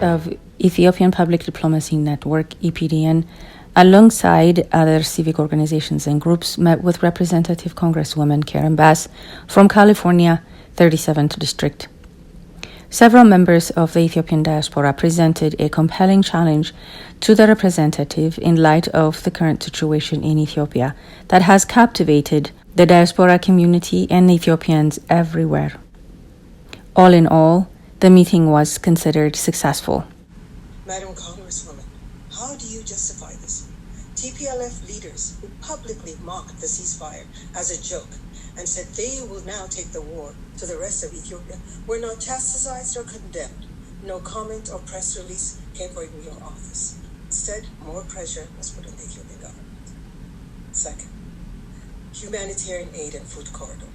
of Ethiopian Public Diplomacy Network, EPDN, alongside other civic organizations and groups, met with Representative Congresswoman Karen Bass from California, 37th District. Several members of the Ethiopian diaspora presented a compelling challenge to the representative in light of the current situation in Ethiopia that has captivated the diaspora community and Ethiopians everywhere. All in all, the meeting was considered successful. Madam Congresswoman, how do you justify this? TPLF leaders who publicly mocked the ceasefire as a joke and said they will now take the war to the rest of Ethiopia were not chastised or condemned. No comment or press release came from your office. Instead, more pressure was put on the Ethiopian government. Second, humanitarian aid and food corridor.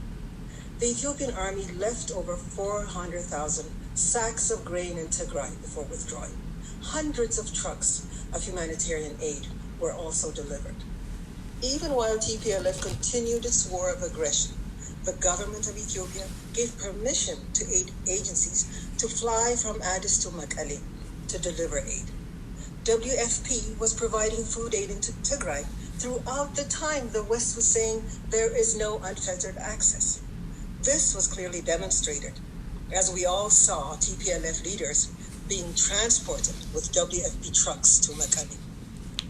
The Ethiopian army left over 400,000 sacks of grain in Tigray before withdrawing. Hundreds of trucks of humanitarian aid were also delivered. Even while TPLF continued its war of aggression, the government of Ethiopia gave permission to aid agencies to fly from Addis to Mekelle to deliver aid. WFP was providing food aid into Tigray throughout the time the West was saying there is no unfettered access. This was clearly demonstrated as we all saw TPLF leaders being transported with WFP trucks to Mekelle.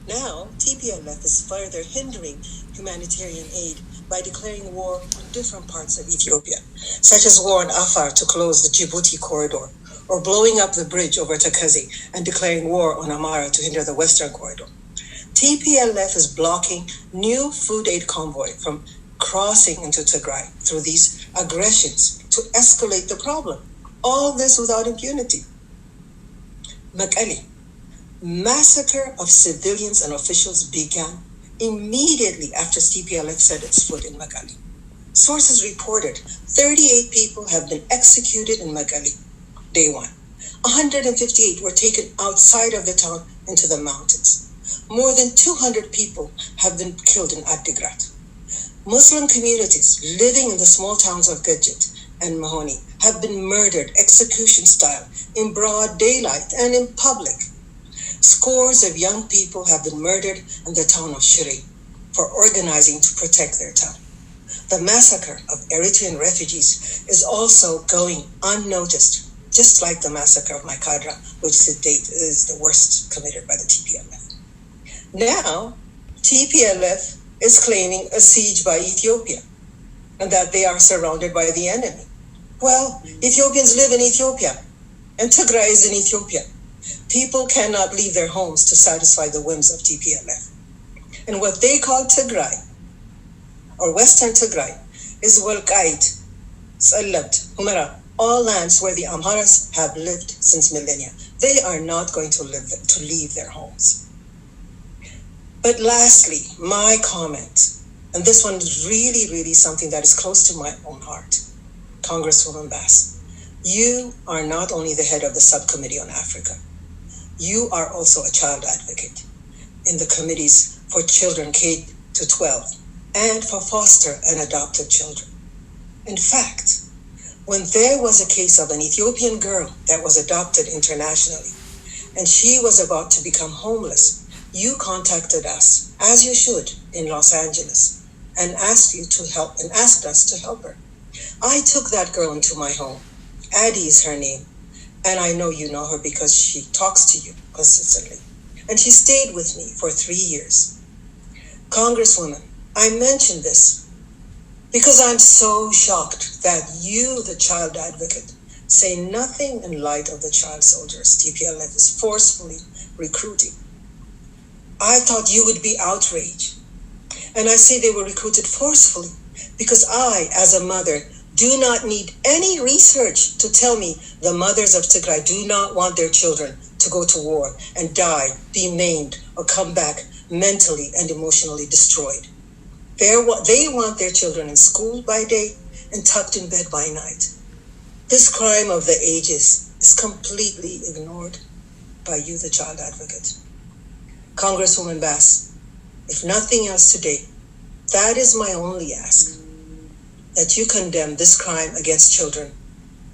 Now, TPLF is further hindering humanitarian aid by declaring war on different parts of Ethiopia, such as war on Afar to close the Djibouti corridor, or blowing up the bridge over Tekeze and declaring war on Amara to hinder the Western corridor. TPLF is blocking new food aid convoy from crossing into Tigray through these aggressions to escalate the problem. All this without impunity. Mekelle. Massacre of civilians and officials began immediately after TPLF set its foot in Mekelle. Sources reported 38 people have been executed in Mekelle, day one. 158 were taken outside of the town into the mountains. More than 200 people have been killed in Adigrat. Muslim communities living in the small towns of Gajit and Mahoni have been murdered execution style in broad daylight and in public. Scores of young people have been murdered in the town of Shire for organizing to protect their town. The massacre of Eritrean refugees is also going unnoticed, just like the massacre of Maikadra, which to date is the worst committed by the TPLF. Now, TPLF is claiming a siege by Ethiopia and that they are surrounded by the enemy. Well, Ethiopians live in Ethiopia and Tigray is in Ethiopia. People cannot leave their homes to satisfy the whims of TPLF. And what they call Tigray, or Western Tigray, is Walqait, Tsallabt, Humera, all lands where the Amharas have lived since millennia. They are not going to leave their homes. But lastly, my comment, and this one is really, really something that is close to my own heart. Congresswoman Bass, you are not only the head of the subcommittee on Africa, you are also a child advocate in the committees for children K to 12 and for foster and adopted children. In fact, when there was a case of an Ethiopian girl that was adopted internationally and she was about to become homeless, you contacted us, as you should, in Los Angeles and asked us to help her. I took that girl into my home. Addie is her name. And I know you know her because she talks to you consistently. And she stayed with me for 3 years. Congresswoman, I mention this because I'm so shocked that you, the child advocate, say nothing in light of the child soldiers TPLF is forcefully recruiting. I thought you would be outraged. And I say they were recruited forcefully because I, as a mother, do not need any research to tell me the mothers of Tigray do not want their children to go to war and die, be maimed, or come back mentally and emotionally destroyed. They want their children in school by day and tucked in bed by night. This crime of the ages is completely ignored by you, the child advocate. Congresswoman Bass, if nothing else today, that is my only ask, that you condemn this crime against children,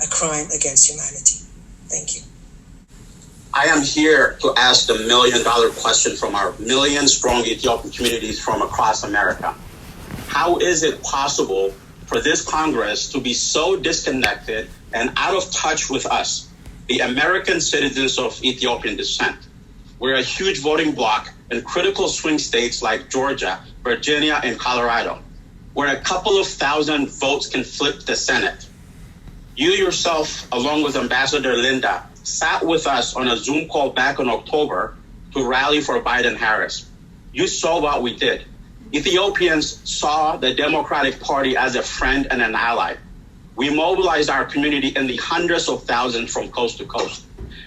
a crime against humanity. Thank you. I am here to ask the million-dollar question from our million-strong Ethiopian communities from across America. How is it possible for this Congress to be so disconnected and out of touch with us, the American citizens of Ethiopian descent? We're a huge voting bloc in critical swing states like Georgia, Virginia, and Colorado, where a couple of thousand votes can flip the Senate. You yourself, along with Ambassador Linda, sat with us on a Zoom call back in October to rally for Biden-Harris. You saw what we did. Ethiopians saw the Democratic Party as a friend and an ally. We mobilized our community in the hundreds of thousands from coast to coast.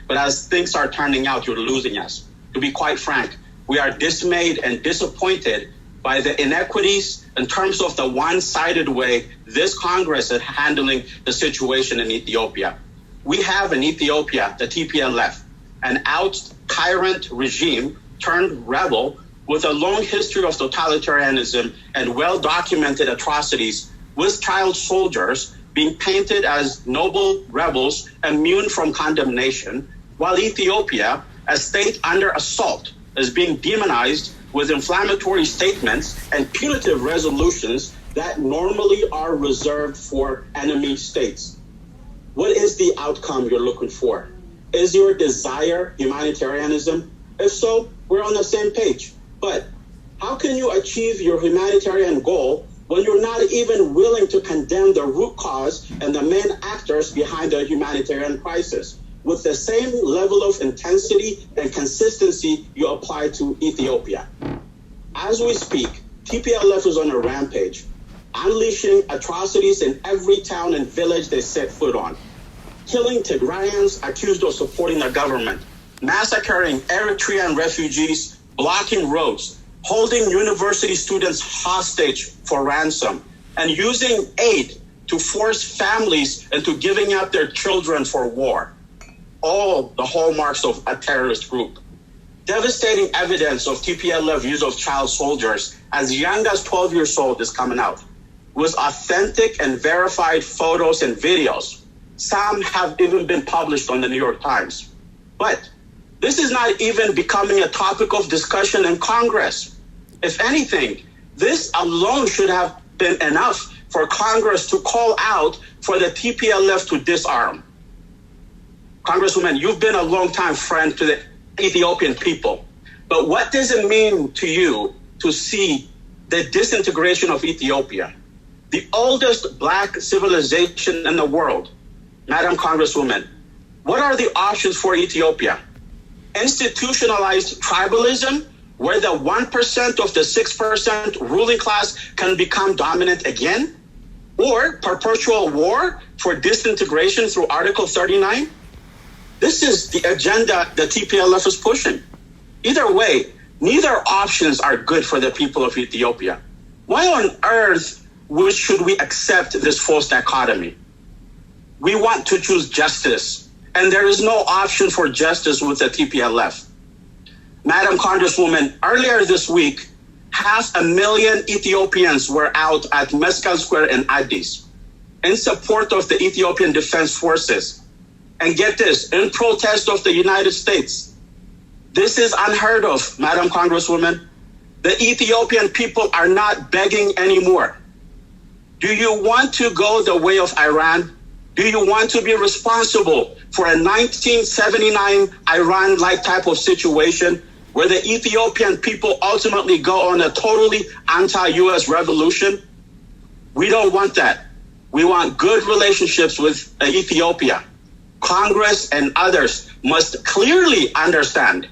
But as things are turning out, you're losing us. To be quite frank, we are dismayed and disappointed by the inequities in terms of the one-sided way this Congress is handling the situation in Ethiopia. We have in Ethiopia the TPLF, an out-tyrant regime turned rebel with a long history of totalitarianism and well-documented atrocities, with child soldiers being painted as noble rebels immune from condemnation, while Ethiopia, a state under assault, is being demonized with inflammatory statements and punitive resolutions that normally are reserved for enemy states. What is the outcome you're looking for? Is your desire humanitarianism? If so, we're on the same page. But how can you achieve your humanitarian goal when you're not even willing to condemn the root cause and the main actors behind the humanitarian crisis with the same level of intensity and consistency you apply to Ethiopia? As we speak, TPLF is on a rampage, unleashing atrocities in every town and village they set foot on, killing Tigrayans accused of supporting the government, massacring Eritrean refugees, blocking roads, holding university students hostage for ransom, and using aid to force families into giving up their children for war. All the hallmarks of a terrorist group. Devastating evidence of TPLF use of child soldiers as young as 12 years old is coming out, with authentic and verified photos and videos. Some have even been published on the New York Times. But this is not even becoming a topic of discussion in Congress. If anything, this alone should have been enough for Congress to call out for the TPLF to disarm. Congresswoman, you've been a longtime friend to the Ethiopian people. But what does it mean to you to see the disintegration of Ethiopia, the oldest Black civilization in the world? Madam Congresswoman, what are the options for Ethiopia? Institutionalized tribalism, where the 1% of the 6% ruling class can become dominant again? Or perpetual war for disintegration through Article 39? This is the agenda the TPLF is pushing. Either way, neither options are good for the people of Ethiopia. Why on earth should we accept this false dichotomy? We want to choose justice, and there is no option for justice with the TPLF. Madam Congresswoman, earlier this week, 500,000 Ethiopians were out at Mescal Square in Addis in support of the Ethiopian Defense Forces. And get this, in protest of the United States. This is unheard of, Madam Congresswoman. The Ethiopian people are not begging anymore. Do you want to go the way of Iran? Do you want to be responsible for a 1979 Iran-like type of situation where the Ethiopian people ultimately go on a totally anti-US revolution? We don't want that. We want good relationships with Ethiopia. Congress and others must clearly understand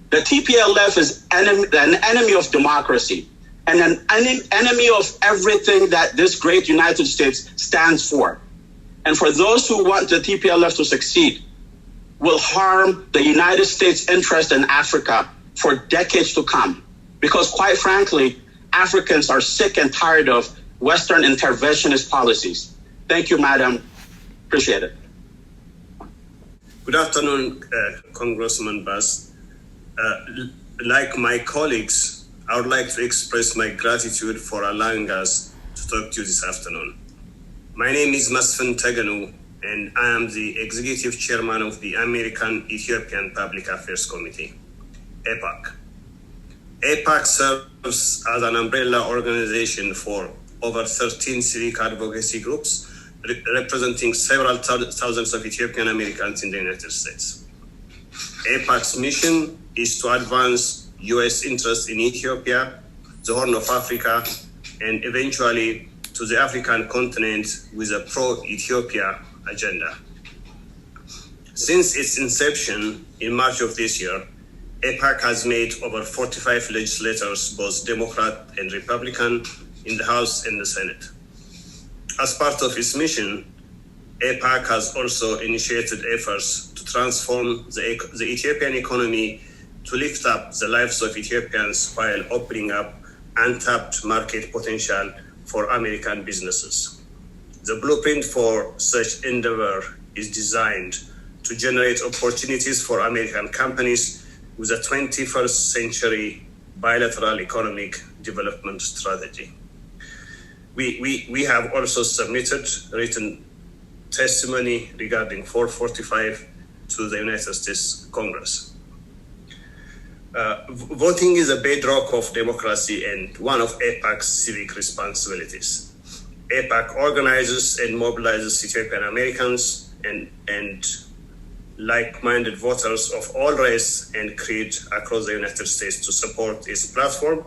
the TPLF is an enemy of democracy and an enemy of everything that this great United States stands for. And for those who want the TPLF to succeed, will harm the United States' interest in Africa for decades to come. Because quite frankly, Africans are sick and tired of Western interventionist policies. Thank you, Madam. Appreciate it. Good afternoon, Congresswoman Bass. Like my colleagues, I would like to express my gratitude for allowing us to talk to you this afternoon. My name is Masfin Teganu, and I am the Executive Chairman of the American Ethiopian Public Affairs Committee, EPAC. EPAC serves as an umbrella organization for over 13 civic advocacy groups representing several thousands of Ethiopian Americans in the United States. EPAC's mission is to advance U.S. interests in Ethiopia, the Horn of Africa, and eventually to the African continent with a pro-Ethiopia agenda. Since its inception in March of this year, EPAC has made over 45 legislators, both Democrat and Republican, in the House and the Senate. As part of its mission, EPAC has also initiated efforts to transform the Ethiopian economy to lift up the lives of Ethiopians while opening up untapped market potential for American businesses. The blueprint for such endeavor is designed to generate opportunities for American companies with a 21st century bilateral economic development strategy. We have also submitted written testimony regarding 445 to the United States Congress. Voting is a bedrock of democracy and one of EPAC's civic responsibilities. EPAC organizes and mobilizes Ethiopian Americans and like-minded voters of all race and creed across the United States to support its platform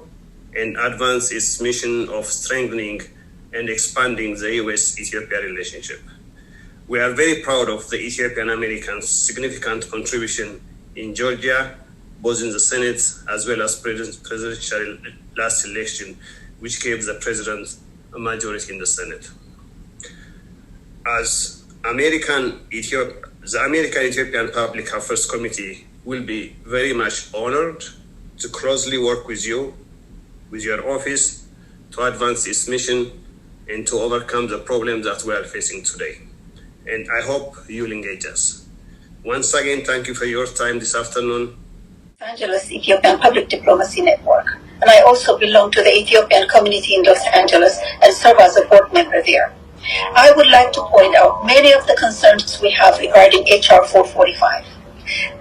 and advance its mission of strengthening and expanding the U.S.-Ethiopia relationship. We are very proud of the Ethiopian Americans' significant contribution in Georgia, both in the Senate as well as presidential last election, which gave the president a majority in the Senate. As the American Ethiopian Public Affairs Committee will be very much honored to closely work with you, with your office, to advance its mission and to overcome the problems that we are facing today. And I hope you'll engage us. Once again, thank you for your time this afternoon. Los Angeles Ethiopian Public Diplomacy Network, and I also belong to the Ethiopian community in Los Angeles and serve as a board member there. I would like to point out many of the concerns we have regarding HR 445.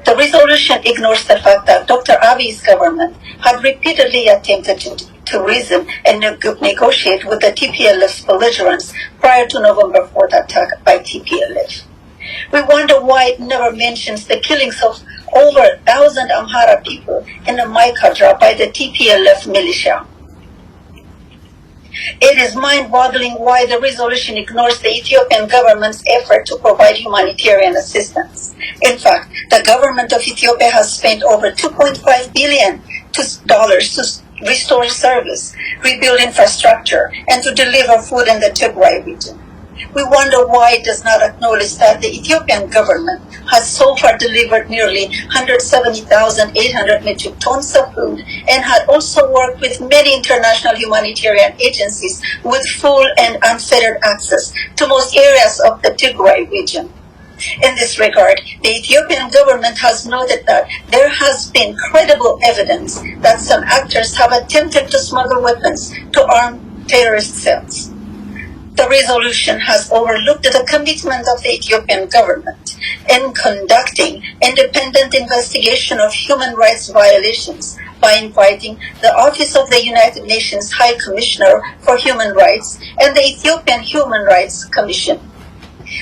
The resolution ignores the fact that Dr. Abiy's government had repeatedly attempted to reason and negotiate with the TPLF's belligerents prior to November 4th attack by TPLF. We wonder why it never mentions the killings of over 1,000 Amhara people in the Maikadra by the TPLF militia. It is mind-boggling why the resolution ignores the Ethiopian government's effort to provide humanitarian assistance. In fact, the government of Ethiopia has spent over $2.5 billion to restore service, rebuild infrastructure, and to deliver food in the Tigray region. We wonder why it does not acknowledge that the Ethiopian government has so far delivered nearly 170,800 metric tons of food and had also worked with many international humanitarian agencies with full and unfettered access to most areas of the Tigray region. In this regard, the Ethiopian government has noted that there has been credible evidence that some actors have attempted to smuggle weapons to arm terrorist cells. The resolution has overlooked the commitment of the Ethiopian government in conducting independent investigation of human rights violations by inviting the Office of the United Nations High Commissioner for Human Rights and the Ethiopian Human Rights Commission.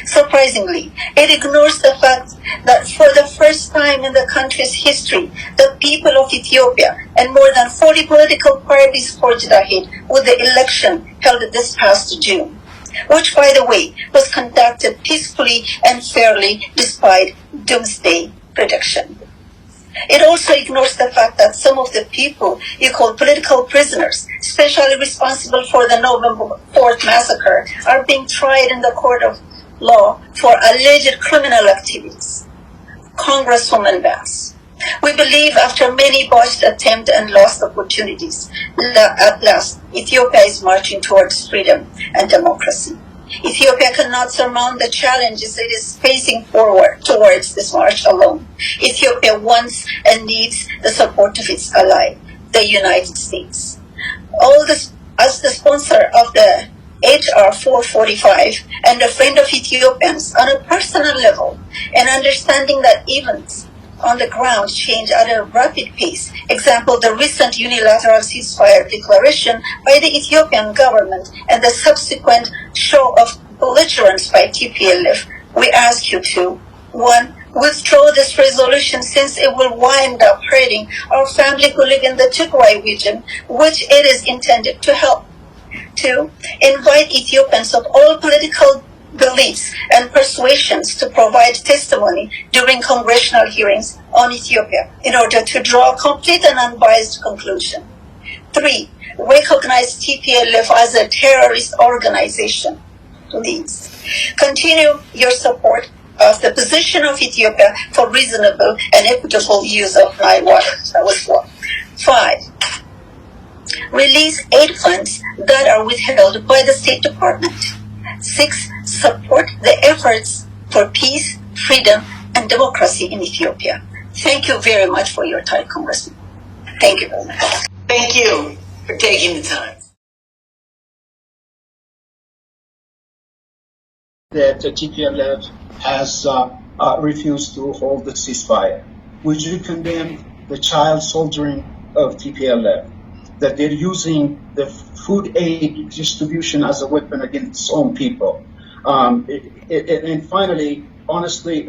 Surprisingly, it ignores the fact that for the first time in the country's history, the people of Ethiopia and more than 40 political parties forged ahead with the election held this past June, which, by the way, was conducted peacefully and fairly despite doomsday prediction. It also ignores the fact that some of the people you call political prisoners, especially responsible for the November 4th massacre, are being tried in the court of law for alleged criminal activities. Congresswoman Bass, we believe after many botched attempts and lost opportunities, at last, Ethiopia is marching towards freedom and democracy. Ethiopia cannot surmount the challenges it is facing forward towards this march alone. Ethiopia wants and needs the support of its ally, the United States. As the sponsor of the HR 445 and a friend of Ethiopians on a personal level, and understanding that events on the ground change at a rapid pace. Example, the recent unilateral ceasefire declaration by the Ethiopian government and the subsequent show of belligerence by TPLF. We ask you to, 1, withdraw this resolution since it will wind up hurting our family who live in the Tigray region, which it is intended to help. 2, invite Ethiopians of all political beliefs and persuasions to provide testimony during congressional hearings on Ethiopia in order to draw a complete and unbiased conclusion. 3, recognize TPLF as a terrorist organization. Please continue your support of the position of Ethiopia for reasonable and equitable use of Nile water. That was 4. 5, release aid funds that are withheld by the State Department. 6, support the efforts for peace, freedom, and democracy in Ethiopia. Thank you very much for your time, Congressman. Thank you very much. Thank you for taking the time. That the TPLF has refused to hold the ceasefire. We do condemn the child soldiering of TPLF, that they're using the food aid distribution as a weapon against its own people. And finally, honestly,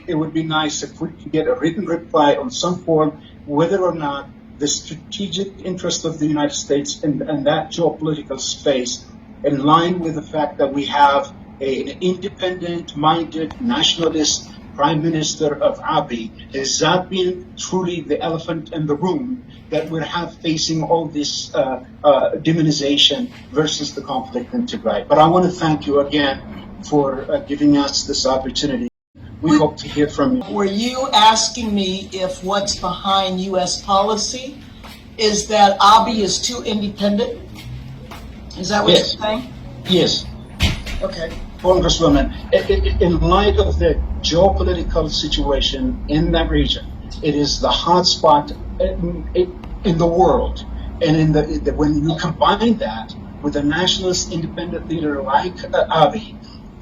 it would be nice if we could get a written reply on some form, whether or not the strategic interest of the United States in that geopolitical space, in line with the fact that we have an independent-minded nationalist Prime Minister of Abiy, has that been truly the elephant in the room that we're facing all this demonization versus the conflict in Tigray? But I want to thank you again for giving us this opportunity. We hope to hear from you. Were you asking me if what's behind U.S. policy is that Abiy is too independent? Is that what you're saying? Yes. Okay. Congresswoman, in light of the geopolitical situation in that region, it is the hotspot in the world. And when you combine that with a nationalist independent leader like Abiy,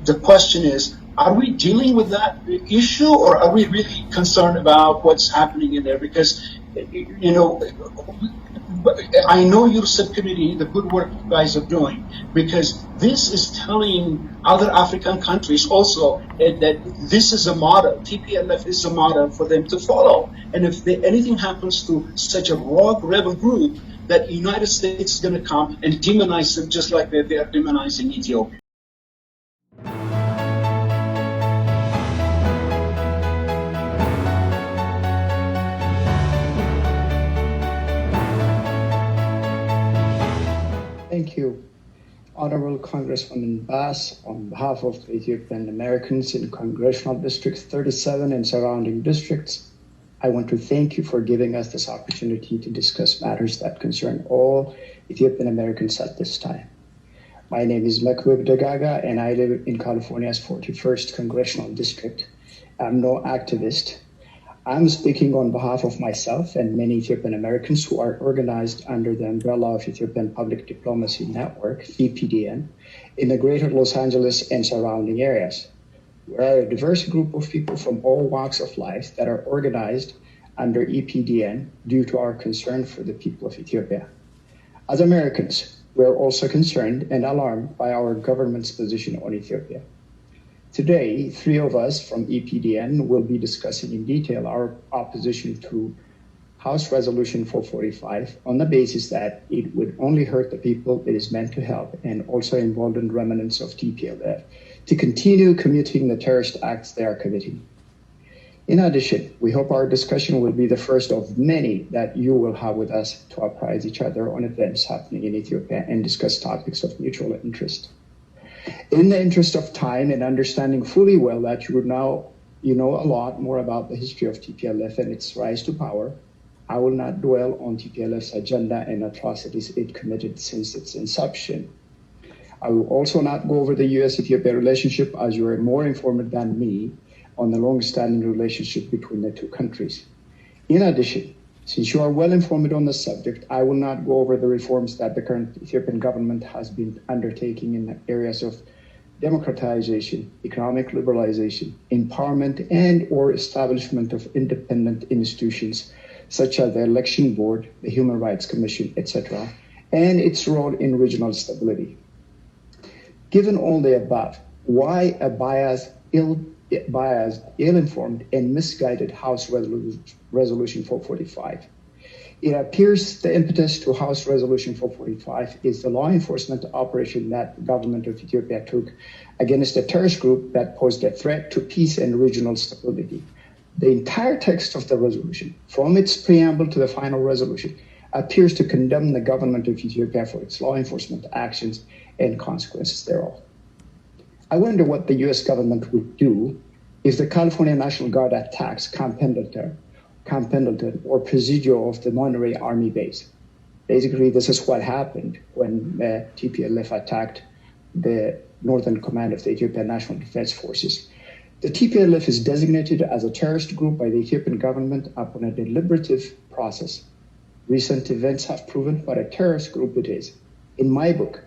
the question is, are we dealing with that issue, or are we really concerned about what's happening in there? Because, you know, I know your subcommittee, the good work you guys are doing, because this is telling other African countries also that this is a model, TPLF is a model for them to follow. And if anything happens to such a rogue rebel group, that the United States is going to come and demonize them just like they are demonizing Ethiopia. Thank you, Honorable Congresswoman Bass, on behalf of the Ethiopian Americans in Congressional District 37 and surrounding districts. I want to thank you for giving us this opportunity to discuss matters that concern all Ethiopian Americans at this time. My name is Mekbub Dagaga, and I live in California's 41st Congressional District. I'm no activist. I'm speaking on behalf of myself and many Ethiopian Americans who are organized under the umbrella of Ethiopian Public Diplomacy Network, EPDN, in the greater Los Angeles and surrounding areas. We are a diverse group of people from all walks of life that are organized under EPDN due to our concern for the people of Ethiopia. As Americans, we are also concerned and alarmed by our government's position on Ethiopia. Today, 3 of us from EPDN will be discussing in detail our opposition to House Resolution 445 on the basis that it would only hurt the people it is meant to help and also embolden remnants of TPLF to continue committing the terrorist acts they are committing. In addition, we hope our discussion will be the first of many that you will have with us to apprise each other on events happening in Ethiopia and discuss topics of mutual interest. In the interest of time and understanding fully well that you know a lot more about the history of TPLF and its rise to power, I will not dwell on TPLF's agenda and atrocities it committed since its inception. I will also not go over the U.S.-Ethiopia relationship, as you are more informed than me on the long-standing relationship between the two countries. In addition, Since you are well informed on the subject, I will not go over the reforms that the current Ethiopian government has been undertaking in the areas of democratization, economic liberalization, empowerment, and or establishment of independent institutions such as the Election Board, the Human Rights Commission, etc., and its role in regional stability. Given all the above, why a biased, ill-informed, and misguided House Resolution 445? It appears the impetus to House Resolution 445 is the law enforcement operation that the government of Ethiopia took against a terrorist group that posed a threat to peace and regional stability. The entire text of the resolution, from its preamble to the final resolution, appears to condemn the government of Ethiopia for its law enforcement actions and consequences thereof. I wonder what the US government would do if the California National Guard attacks Camp Pendleton or Presidio of the Monterey Army Base. Basically, this is what happened when TPLF attacked the Northern Command of the Ethiopian National Defense Forces. The TPLF is designated as a terrorist group by the Ethiopian government upon a deliberative process. Recent events have proven what a terrorist group it is. In my book,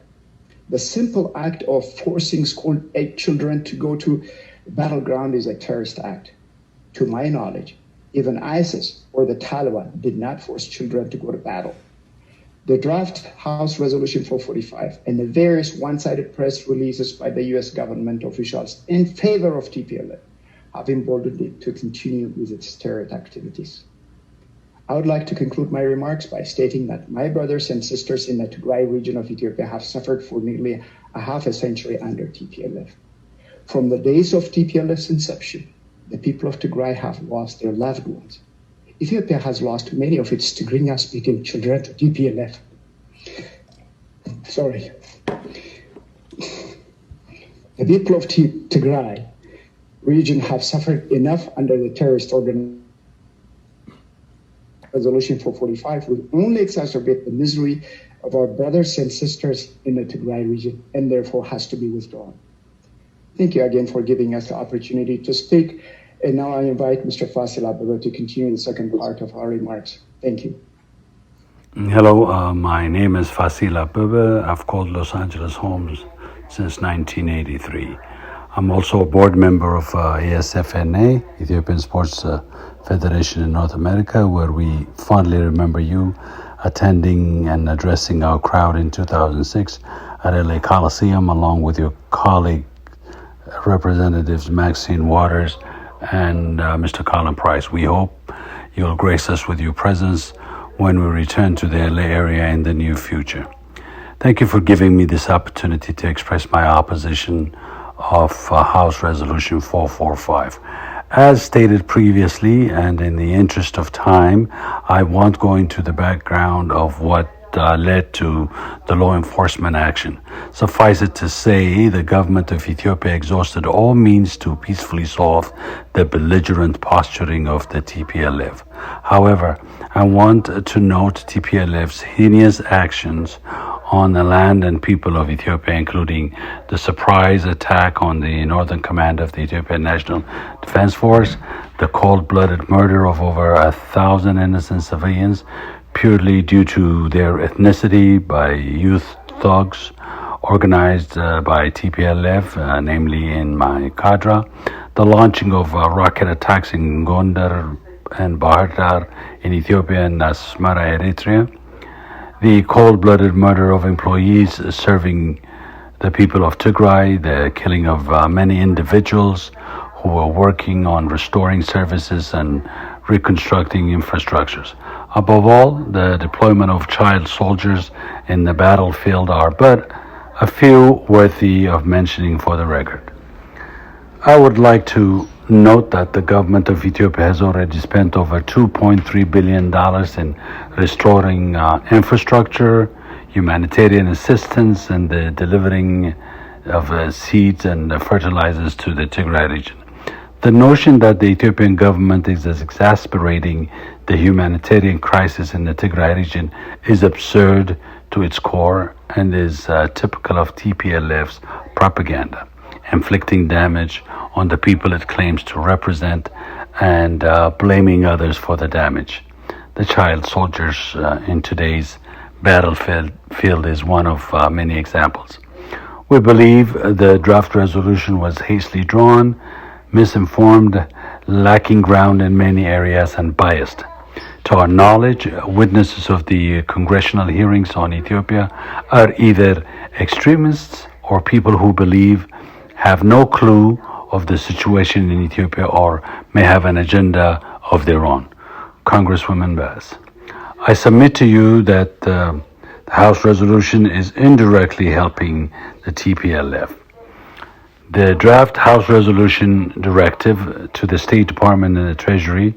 the simple act of forcing school-age children to go to the battleground is a terrorist act. To my knowledge, even ISIS or the Taliban did not force children to go to battle. The draft House Resolution 445 and the various one-sided press releases by the US government officials in favor of TPLF have emboldened it to continue with its terrorist activities. I would like to conclude my remarks by stating that my brothers and sisters in the Tigray region of Ethiopia have suffered for nearly a half a century under TPLF. From the days of TPLF's inception, the people of Tigray have lost their loved ones. Ethiopia has lost many of its Tigrinya-speaking children to TPLF. Sorry. The people of Tigray region have suffered enough under the terrorist organization. Resolution 445 will only exacerbate the misery of our brothers and sisters in the Tigray region and therefore has to be withdrawn. Thank you again for giving us the opportunity to speak. And now I invite Mr. Fasil Abebe to continue the second part of our remarks. Thank you. Hello, my name is Fasil Abebe. I've called Los Angeles home since 1983. I'm also a board member of ASFNA, Ethiopian Sports Federation in North America, where we fondly remember you attending and addressing our crowd in 2006 at LA Coliseum, along with your colleague, Representatives Maxine Waters and Mr. Colin Price. We hope you'll grace us with your presence when we return to the LA area in the near future. Thank you for giving me this opportunity to express my opposition of House Resolution 445. As stated previously, and in the interest of time, I won't go into the background of what led to the law enforcement action. Suffice it to say, the government of Ethiopia exhausted all means to peacefully solve the belligerent posturing of the TPLF. However, I want to note TPLF's heinous actions on the land and people of Ethiopia, including the surprise attack on the Northern Command of the Ethiopian National Defense Force, the cold-blooded murder of over 1,000 innocent civilians, purely due to their ethnicity by youth thugs organized by TPLF, namely in my cadre, the launching of rocket attacks in Gondar and Bahar Dar in Ethiopia and Asmara, Eritrea, the cold-blooded murder of employees serving the people of Tigray, the killing of many individuals who were working on restoring services and reconstructing infrastructures. Above all, the deployment of child soldiers in the battlefield are but a few worthy of mentioning for the record. I would like to note that the government of Ethiopia has already spent over $2.3 billion in restoring infrastructure, humanitarian assistance, and the delivering of seeds and fertilizers to the Tigray region. The notion that the Ethiopian government is exasperating the humanitarian crisis in the Tigray region is absurd to its core and is typical of TPLF's propaganda, inflicting damage on the people it claims to represent and blaming others for the damage. the child soldiers in today's battlefield is one of many examples. We believe the draft resolution was hastily drawn, misinformed, lacking ground in many areas, and biased. To our knowledge, witnesses of the congressional hearings on Ethiopia are either extremists or people who have no clue of the situation in Ethiopia or may have an agenda of their own. Congresswoman Bass, I submit to you that the House resolution is indirectly helping the TPLF. The draft House resolution directive to the State Department and the Treasury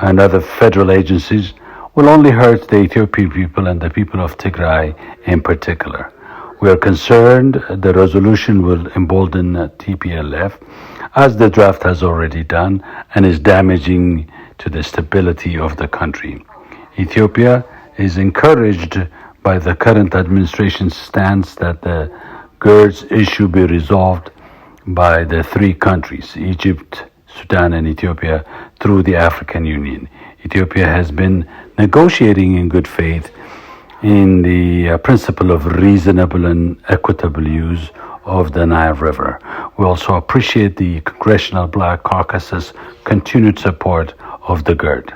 and other federal agencies will only hurt the Ethiopian people and the people of Tigray in particular. We are concerned the resolution will embolden TPLF, as the draft has already done, and is damaging to the stability of the country. Ethiopia is encouraged by the current administration's stance that the GERDS issue be resolved by the three countries, Egypt, Sudan, and Ethiopia, through the African Union. Ethiopia has been negotiating in good faith in the principle of reasonable and equitable use of the Nile River. We also appreciate the Congressional Black Caucus's continued support of the GERD.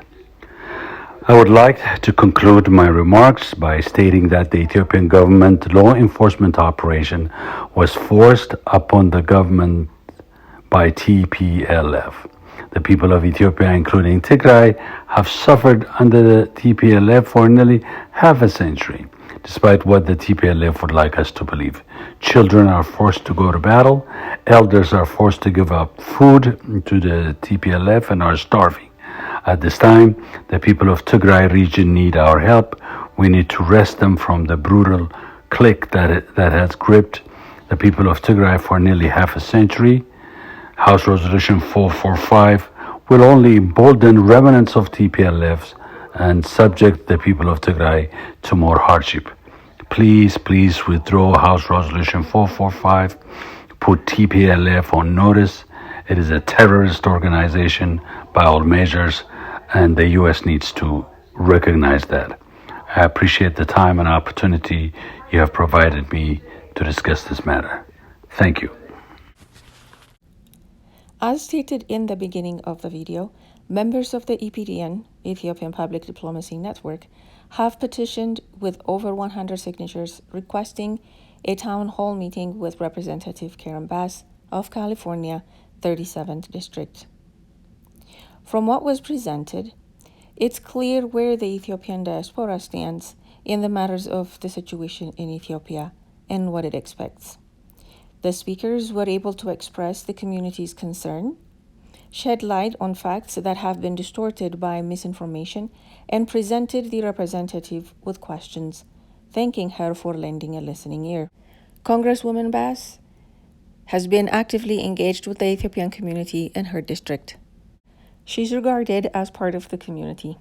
I would like to conclude my remarks by stating that the Ethiopian government law enforcement operation was forced upon the government by TPLF. The people of Ethiopia, including Tigray, have suffered under the TPLF for nearly half a century, despite what the TPLF would like us to believe. Children are forced to go to battle, elders are forced to give up food to the TPLF and are starving. At this time, the people of Tigray region need our help. We need to wrest them from the brutal clique that has gripped the people of Tigray for nearly half a century. House Resolution 445 will only embolden remnants of TPLFs and subject the people of Tigray to more hardship. Please withdraw House Resolution 445. Put TPLF on notice. It is a terrorist organization by all measures, and the U.S. needs to recognize that. I appreciate the time and opportunity you have provided me to discuss this matter. Thank you. As stated in the beginning of the video, members of the EPDN, Ethiopian Public Diplomacy Network, have petitioned with over 100 signatures requesting a town hall meeting with Representative Karen Bass of California, 37th District. From what was presented, it's clear where the Ethiopian diaspora stands in the matters of the situation in Ethiopia and what it expects. The speakers were able to express the community's concern, shed light on facts that have been distorted by misinformation, and presented the representative with questions, thanking her for lending a listening ear. Congresswoman Bass has been actively engaged with the Ethiopian community in her district. She's regarded as part of the community.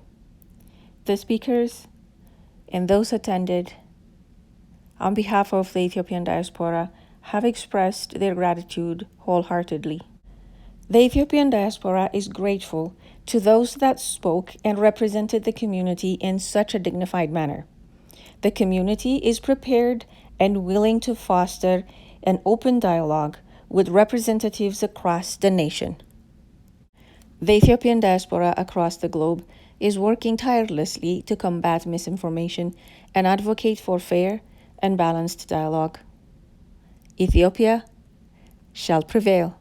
The speakers and those attended, on behalf of the Ethiopian diaspora, have expressed their gratitude wholeheartedly. The Ethiopian diaspora is grateful to those that spoke and represented the community in such a dignified manner. The community is prepared and willing to foster an open dialogue with representatives across the nation. The Ethiopian diaspora across the globe is working tirelessly to combat misinformation and advocate for fair and balanced dialogue. Ethiopia shall prevail.